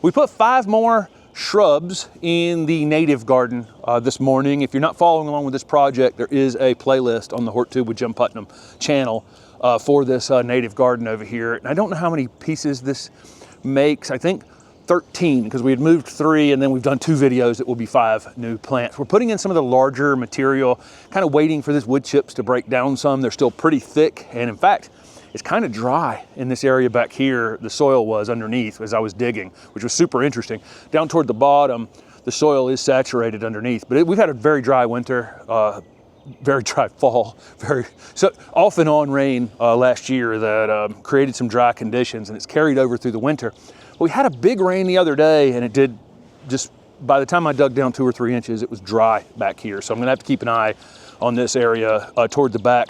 We put 5 more shrubs in the native garden this morning. If you're not following along with this project, there is a playlist on the HortTube with Jim Putnam channel for this native garden over here. And I don't know how many pieces this makes. I think 13, because we had moved 3 and then we've done 2 videos that will be 5 new plants. We're putting in some of the larger material, kind of waiting for these wood chips to break down some. They're still pretty thick, and in fact, it's kind of dry in this area back here. The soil was underneath as I was digging, which was super interesting. Down toward the bottom, the soil is saturated underneath, but we've had a very dry winter, very dry fall, so off and on rain last year that created some dry conditions, and it's carried over through the winter. We had a big rain the other day, and it did just, by the time I dug down 2 or 3 inches, it was dry back here. So I'm gonna have to keep an eye on this area toward the back.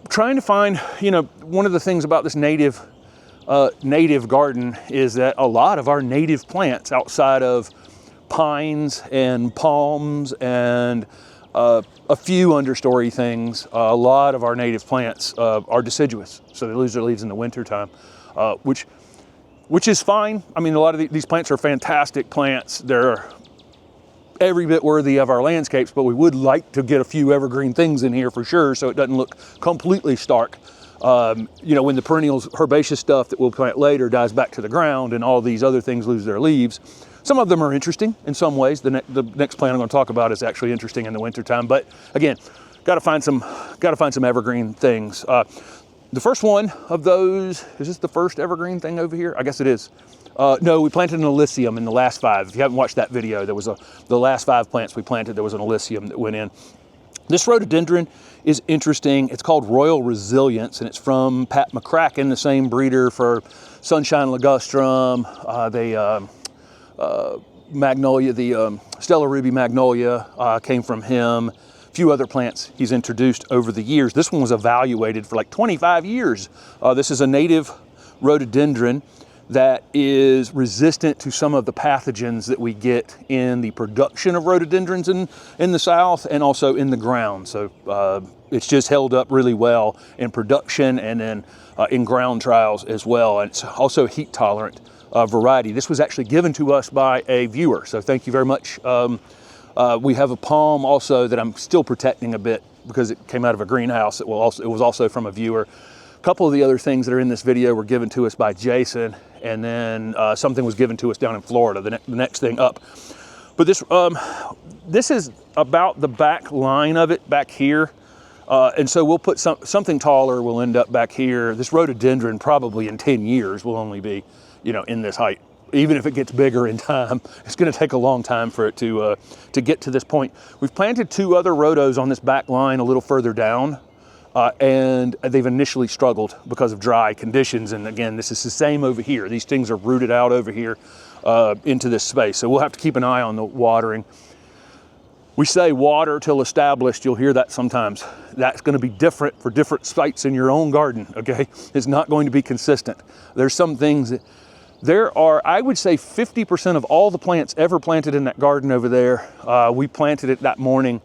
Trying to find, one of the things about this native garden is that a lot of our native plants, outside of pines and palms and a few understory things, a lot of our native plants are deciduous. So they lose their leaves in the wintertime, which is fine. I mean, a lot of these plants are fantastic plants. They're every bit worthy of our landscapes, but we would like to get a few evergreen things in here for sure, so it doesn't look completely stark. When the perennials, herbaceous stuff that we'll plant later dies back to the ground and all these other things lose their leaves. Some of them are interesting in some ways. The next plant I'm going to talk about is actually interesting in the wintertime, but again, got to find some evergreen things. The first one of those, is this the first evergreen thing over here? I guess it is. No, we planted an Alyssium in the last 5. If you haven't watched that video, there was the last 5 plants we planted, there was an Alyssium that went in. This rhododendron is interesting. It's called Royal Resilience, and it's from Pat McCracken, the same breeder for Sunshine Ligustrum, Magnolia, the Stella Ruby Magnolia came from him. Few other plants he's introduced over the years. This one was evaluated for like 25 years. This is a native rhododendron that is resistant to some of the pathogens that we get in the production of rhododendrons in the South and also in the ground. So it's just held up really well in production and then in ground trials as well. And it's also heat tolerant variety. This was actually given to us by a viewer, so thank you very much. We have a palm also that I'm still protecting a bit because it came out of a greenhouse. It was also from a viewer. A couple of the other things that are in this video were given to us by Jason, and then something was given to us down in Florida, the next thing up. But this is about the back line of it back here. And so we'll put something taller will end up back here. This rhododendron probably in 10 years will only be, in this height. Even if it gets bigger in time, it's going to take a long time for it to get to this point. We've planted 2 other rhodos on this back line a little further down, and they've initially struggled because of dry conditions. And again, this is the same over here. These things are rooted out over here into this space. So we'll have to keep an eye on the watering. We say water till established. You'll hear that sometimes. That's going to be different for different sites in your own garden, okay? It's not going to be consistent. There's some things that there are, I would say 50% of all the plants ever planted in that garden over there, we planted it that morning,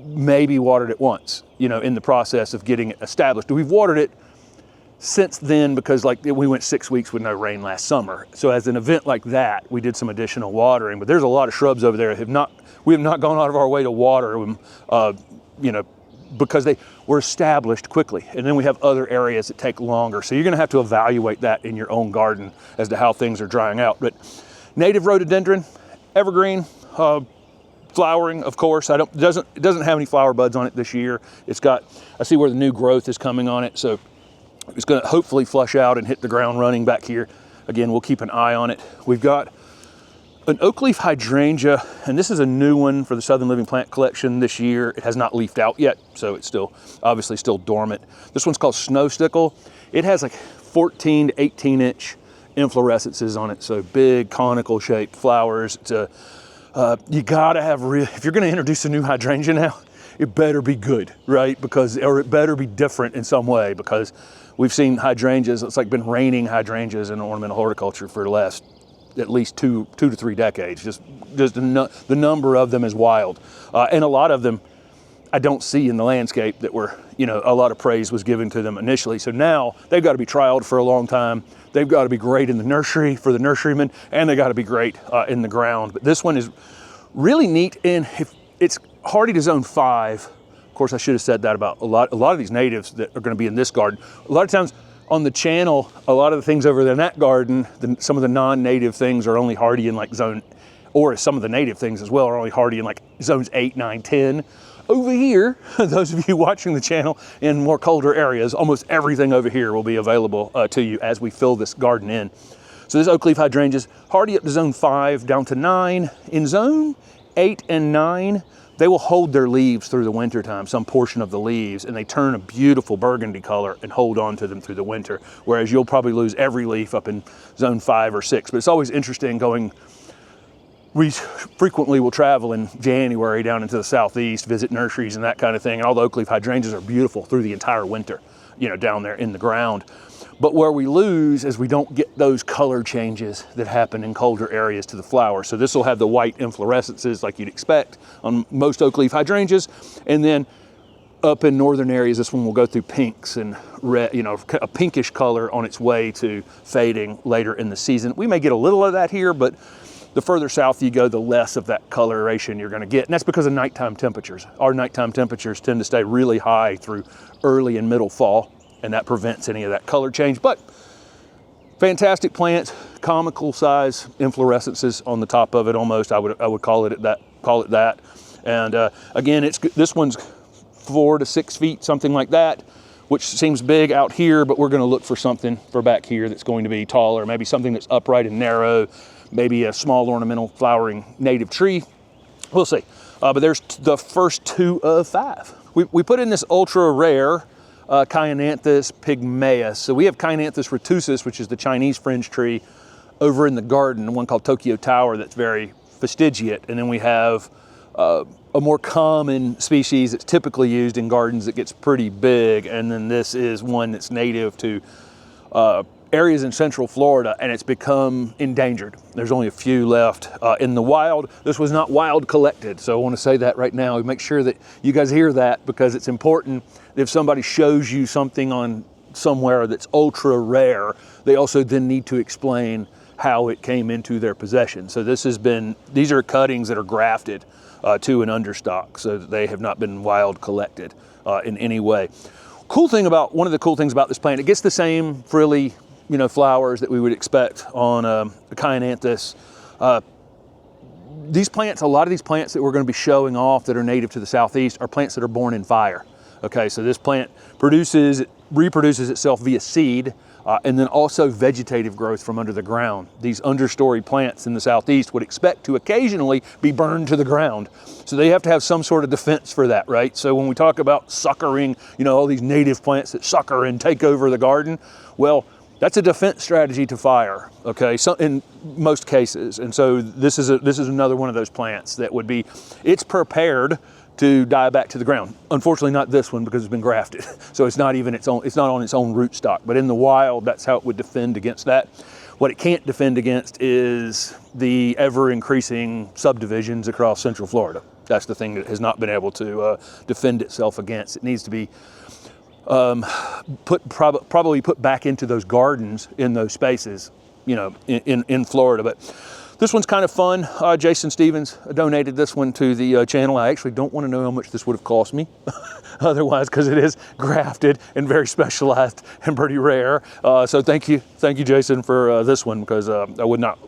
maybe watered it once, in the process of getting it established. We've watered it since then because we went 6 weeks with no rain last summer. So as an event like that, we did some additional watering, but there's a lot of shrubs over there that we have not gone out of our way to water them, because they were established quickly. And then we have other areas that take longer. So you're gonna have to evaluate that in your own garden as to how things are drying out. But native rhododendron, evergreen, flowering, of course. It doesn't have any flower buds on it this year. I see where the new growth is coming on it. So it's gonna hopefully flush out and hit the ground running back here. Again, we'll keep an eye on it. We've got an oak leaf hydrangea, and this is a new one for the Southern Living Plant Collection this year. It has not leafed out yet, so it's obviously still dormant. This one's called Snow Stickle. It has like 14 to 18 inch inflorescences on it, so big conical shaped flowers. You gotta have if you're gonna introduce a new hydrangea now, it better be good, right? Or it better be different in some way, because we've seen hydrangeas, it's like been raining hydrangeas in ornamental horticulture for the last at least two to three decades. Just the number of them is wild. And a lot of them, I don't see in the landscape that were, you know, a lot of praise was given to them initially. So now they've got to be trialed for a long time. They've got to be great in the nursery for the nurserymen, and they got to be great in the ground. But this one is really neat, and it's hardy to zone 5. Of course, I should have said that about a lot of these natives that are going to be in this garden. A lot of times on the channel, a lot of the things over there in that garden, some of the non-native things are only hardy in like zone, or some of the native things as well are only hardy in like zones 8, 9, 10. Over here, those of you watching the channel in more colder areas, almost everything over here will be available to you as we fill this garden in. So this oak leaf hydrangeas, hardy up to zone 5 down to 9. In zone 8 and 9, they will hold their leaves through the winter time, some portion of the leaves, and they turn a beautiful burgundy color and hold on to them through the winter. Whereas you'll probably lose every leaf up in zone 5 or 6. But it's always interesting going, we frequently will travel in January down into the southeast, visit nurseries and that kind of thing. And all the oak leaf hydrangeas are beautiful through the entire winter, you know, down there in the ground. But where we lose is we don't get those color changes that happen in colder areas to the flower. So this will have the white inflorescences like you'd expect on most oak leaf hydrangeas. And then up in northern areas, this one will go through pinks and red, you know, a pinkish color on its way to fading later in the season. We may get a little of that here, but the further south you go, the less of that coloration you're going to get. And that's because of nighttime temperatures. Our nighttime temperatures tend to stay really high through early and middle fall, and that prevents any of that color change. But fantastic plant, comical size inflorescences on the top of it almost. I would call it that. And again, this one's 4 to 6 feet, something like that, which seems big out here, but we're going to look for something for back here that's going to be taller, maybe something that's upright and narrow, maybe a small ornamental flowering native tree. We'll see. But there's the first 2 of 5. We put in this ultra rare Chionanthus pygmaeus. So we have Chionanthus retusus, which is the Chinese fringe tree, over in the garden, one called Tokyo Tower that's very fastigiate. And then we have a more common species that's typically used in gardens that gets pretty big. And then this is one that's native to areas in central Florida, and it's become endangered. There's only a few left in the wild. This was not wild collected, so I want to say that right now. Make sure that you guys hear that, because it's important. If somebody shows you something on somewhere that's ultra rare, they also then need to explain how it came into their possession. So these are cuttings that are grafted to an understock, so that they have not been wild collected in any way. One of the cool things about this plant, it gets the same frilly, you know, flowers that we would expect on a Chionanthus. These plants, a lot of these plants that we're going to be showing off that are native to the southeast are plants that are born in fire. Okay, so this plant reproduces itself via seed, and then also vegetative growth from under the ground. These understory plants in the southeast would expect to occasionally be burned to the ground. So they have to have some sort of defense for that, right? So when we talk about suckering, you know, all these native plants that sucker and take over the garden, well, that's a defense strategy to fire, okay, so in most cases. And so this is another one of those plants that would be, it's prepared to die back to the ground. Unfortunately, not this one, because it's been grafted. So it's not on its own rootstock. But in the wild, that's how it would defend against that. What it can't defend against is the ever increasing subdivisions across central Florida. That's the thing that has not been able to defend itself against. It needs to be probably put back into those gardens in those spaces, you know, in Florida. But this one's kind of fun. Jason Stevens donated this one to the channel. I actually don't want to know how much this would have cost me otherwise, because it is grafted and very specialized and pretty rare. So thank you, Jason, for this one, because I would not,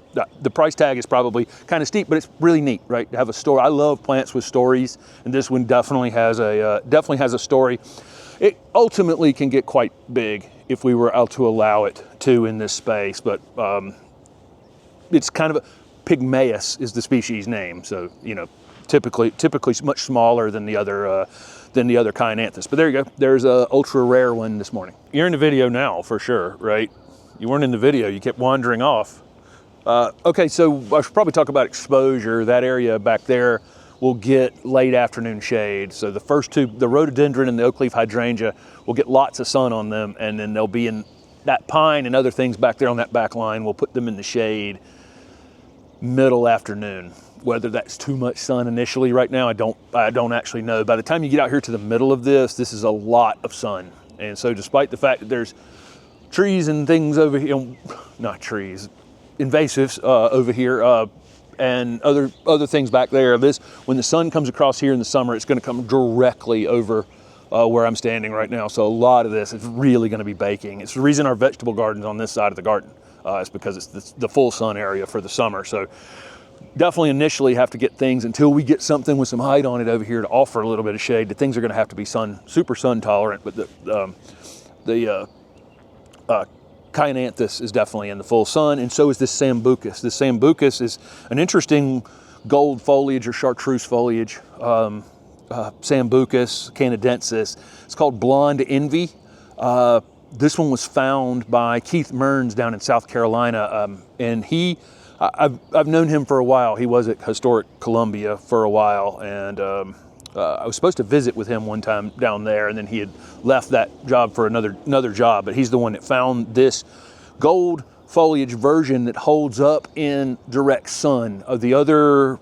the price tag is probably kind of steep, but it's really neat, right? To have a story. I love plants with stories, and this one definitely has a story. It ultimately can get quite big if we were out to allow it to in this space, but it's kind of pygmaeus is the species name. So, you know, typically much smaller than the other Chionanthus. But there you go. There's a ultra rare one this morning. You're in the video now for sure, right? You weren't in the video. You kept wandering off. Okay, so I should probably talk about exposure. That area back there will get late afternoon shade. So the first two, the rhododendron and the oak leaf hydrangea, will get lots of sun on them, and then they'll be in that pine and other things back there on that back line. We'll put them in the shade middle afternoon. Whether that's too much sun initially right now, I don't actually know. By the time you get out here to the middle of this is a lot of sun. And so despite the fact that there's trees and things over here, not trees, invasives over here, and other things back there, when the sun comes across here in the summer, it's going to come directly over where I'm standing right now. So a lot of this is really going to be baking. It's the reason our vegetable garden's on this side of the garden. It's because it's the full sun area for the summer. So definitely initially have to get things, until we get something with some height on it over here to offer a little bit of shade, the things are going to have to be super sun tolerant. But the Kyananthus is definitely in the full sun, and so is this Sambucus. This Sambucus is an interesting gold foliage or chartreuse foliage. Sambucus canadensis. It's called Blonde Envy. This one was found by Keith Mearns down in South Carolina, and I've known him for a while. He was at Historic Columbia for a while, and I was supposed to visit with him one time down there, and then he had left that job for another job. But he's the one that found this gold foliage version that holds up in direct sun. Of the other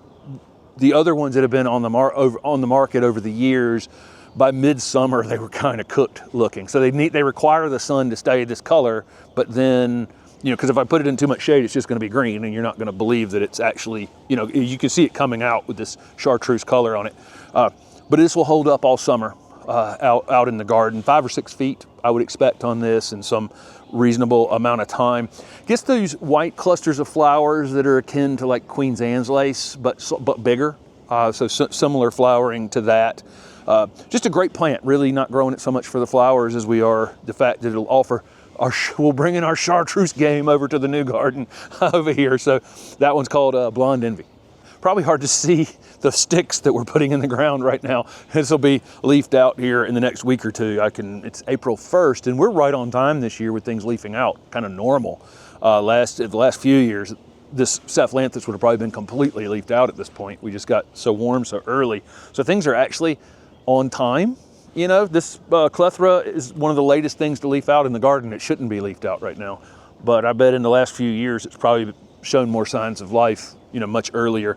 ones that have been on the market over the years, by midsummer they were kind of cooked looking. So they require the sun to stay this color, but then, because if I put it in too much shade, it's just going to be green, and you're not going to believe that it's actually, you can see it coming out with this chartreuse color on it. But this will hold up all summer out in the garden. 5 or 6 feet I would expect on this in some reasonable amount of time. Gets those white clusters of flowers that are akin to like Queen's Anne's lace, but bigger. So similar flowering to that. Just a great plant, really not growing it so much for the flowers as we are the fact that it'll offer we'll bring in our chartreuse game over to the new garden over here. So that one's called Blonde Envy. Probably hard to see the sticks that we're putting in the ground right now. This will be leafed out here in the next week or two. It's April 1st, and we're right on time this year with things leafing out, kind of normal. The last few years, this Cephalaanthus would have probably been completely leafed out at this point. We just got so warm so early. So things are actually on time. This clethra is one of the latest things to leaf out in the garden. It shouldn't be leafed out right now, but I bet in the last few years it's probably shown more signs of life, much earlier.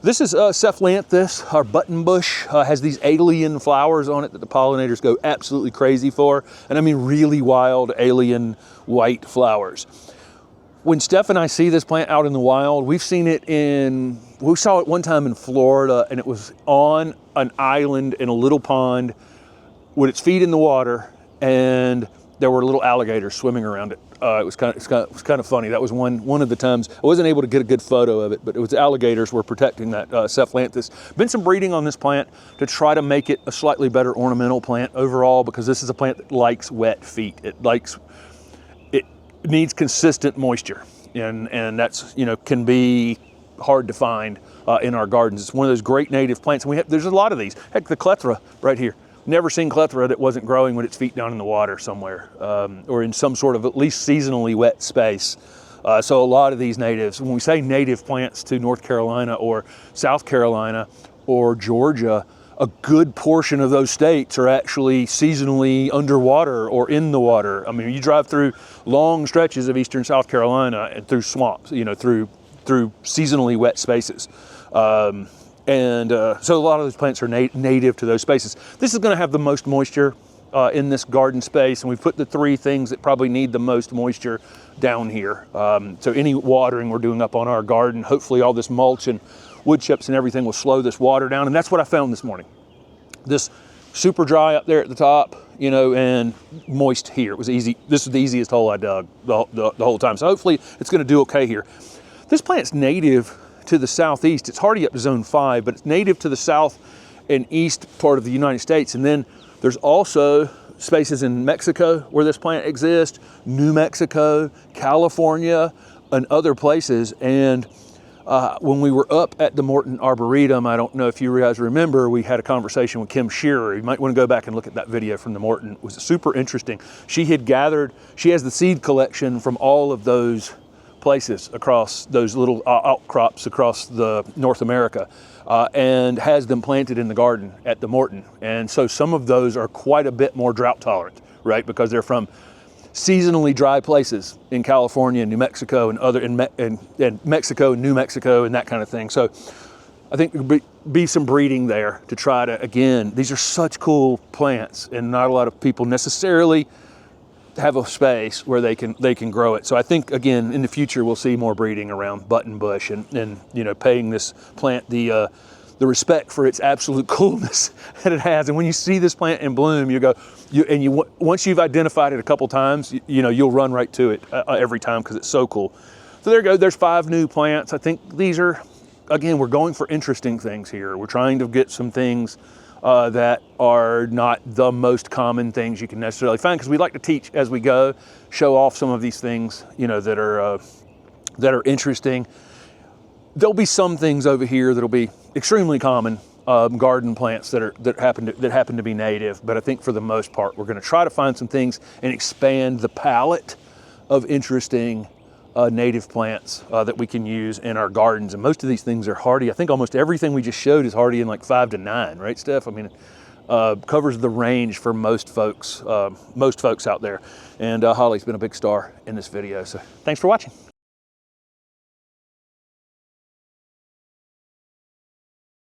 This is Cephalaanthus, our button bush. Has these alien flowers on it that the pollinators go absolutely crazy for, and I mean really wild alien white flowers. When Steph and I see this plant out in the wild, we saw it one time in Florida, and it was on an island in a little pond with its feet in the water, and there were little alligators swimming around it. It was kind of funny. That was one of the times I wasn't able to get a good photo of it, but it was alligators were protecting that Cephalaanthus. Been some breeding on this plant to try to make it a slightly better ornamental plant overall, because this is a plant that likes wet feet. It needs consistent moisture, and that's can be hard to find in our gardens. It's one of those great native plants, and there's a lot of these. Heck, the clethra right here. Never seen clethra that wasn't growing with its feet down in the water somewhere, or in some sort of at least seasonally wet space. So a lot of these natives, when we say native plants to North Carolina or South Carolina or Georgia, a good portion of those states are actually seasonally underwater or in the water. I mean, you drive through long stretches of eastern South Carolina and through swamps, through seasonally wet spaces. So a lot of those plants are native to those spaces. This is going to have the most moisture in this garden space, and we've put the 3 things that probably need the most moisture down here. So any watering we're doing up on our garden, hopefully all this mulch and wood chips and everything will slow this water down, and that's what I found this morning. This super dry up there at the top, and moist here. It was easy. This is the easiest hole I dug the whole time. So hopefully it's going to do okay here. This plant's native to the southeast. It's hardy up to zone 5, but it's native to the south and east part of the United States. And then there's also spaces in Mexico where this plant exists, New Mexico, California, and other places. And when we were up at the Morton Arboretum, I don't know if you guys remember, we had a conversation with Kim Shearer. You might want to go back and look at that video from the Morton. It was super interesting. She has the seed collection from all of those places across those little outcrops across the North America, and has them planted in the garden at the Morton. And so some of those are quite a bit more drought tolerant, right? Because they're from seasonally dry places in California and New Mexico and other in Mexico, New Mexico, and that kind of thing. So I think there'll be some breeding there to try to, again, these are such cool plants, and not a lot of people necessarily have a space where they can grow it. So I think, again, in the future we'll see more breeding around buttonbush and you know, paying this plant the respect for its absolute coolness that it has. And when you see this plant in bloom, you go, once you've identified it a couple times, you know, you'll run right to it every time because it's so cool. So there you go. There's 5 new plants. I think these are, again, we're going for interesting things here. We're trying to get some things that are not the most common things you can necessarily find, because we like to teach as we go, show off some of these things, you know, that are interesting. There'll be some things over here that'll be extremely common garden plants that happen to be native, but I think for the most part we're going to try to find some things and expand the palette of interesting native plants that we can use in our gardens. And most of these things are hardy. I think almost everything we just showed is hardy in like 5 to 9, right, Steph? I mean, covers the range for most folks out there. And Holly's been a big star in this video. So thanks for watching.